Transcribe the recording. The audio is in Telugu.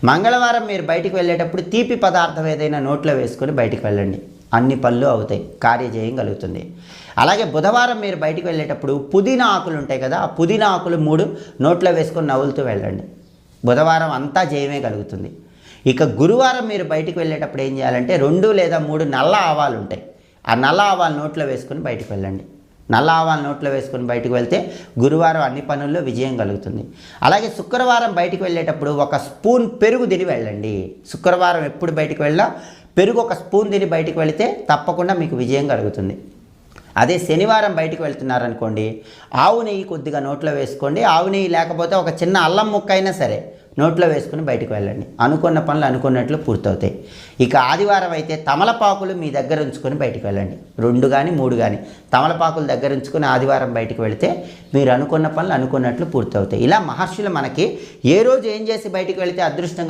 మంగళవారం మీరు బయటికి వెళ్ళేటప్పుడు తీపి పదార్థం ఏదైనా నోట్లో వేసుకొని బయటికి వెళ్ళండి. అన్ని పనులు అవుతాయి, కార్యజయం కలుగుతుంది. అలాగే బుధవారం మీరు బయటికి వెళ్ళేటప్పుడు పుదీనా ఆకులు ఉంటాయి కదా, ఆ పుదీనా ఆకులు 3 నోట్లో వేసుకొని నవ్వులుతూ వెళ్ళండి. బుధవారం అంతా జయమే కలుగుతుంది. ఇక గురువారం మీరు బయటికి వెళ్ళేటప్పుడు ఏం చేయాలంటే 2 లేదా 3 నల్ల ఆవాలు ఉంటాయి, ఆ నల్ల ఆవాలు నోట్లో వేసుకొని బయటికి వెళ్ళండి. నల్ల ఆవాలు నోట్లో వేసుకొని బయటకు వెళ్తే గురువారం అన్ని పనుల్లో విజయం కలుగుతుంది. అలాగే శుక్రవారం బయటికి వెళ్ళేటప్పుడు 1 స్పూన్ పెరుగు తిని వెళ్ళండి. శుక్రవారం ఎప్పుడు బయటికి వెళ్ళినా పెరుగు 1 స్పూన్ తిని బయటికి వెళితే తప్పకుండా మీకు విజయం కలుగుతుంది. అదే శనివారం బయటికి వెళ్తున్నారనుకోండి, ఆవు నెయ్యి కొద్దిగా నోట్లో వేసుకోండి. ఆవు నెయ్యి లేకపోతే ఒక చిన్న అల్లం ముక్క అయినా సరే నోట్లో వేసుకుని బయటకు వెళ్ళండి. అనుకున్న పనులు అనుకున్నట్లు పూర్తవుతాయి. ఇక ఆదివారం అయితే తమలపాకులు మీ దగ్గర ఉంచుకొని బయటకు వెళ్ళండి. 2 కానీ 3 కానీ తమలపాకులు దగ్గర ఉంచుకొని ఆదివారం బయటకు వెళితే మీరు అనుకున్న పనులు అనుకున్నట్లు పూర్తవుతాయి. ఇలా మహర్షులు మనకి ఏ రోజు ఏం చేసి బయటకు వెళితే అదృష్టంగా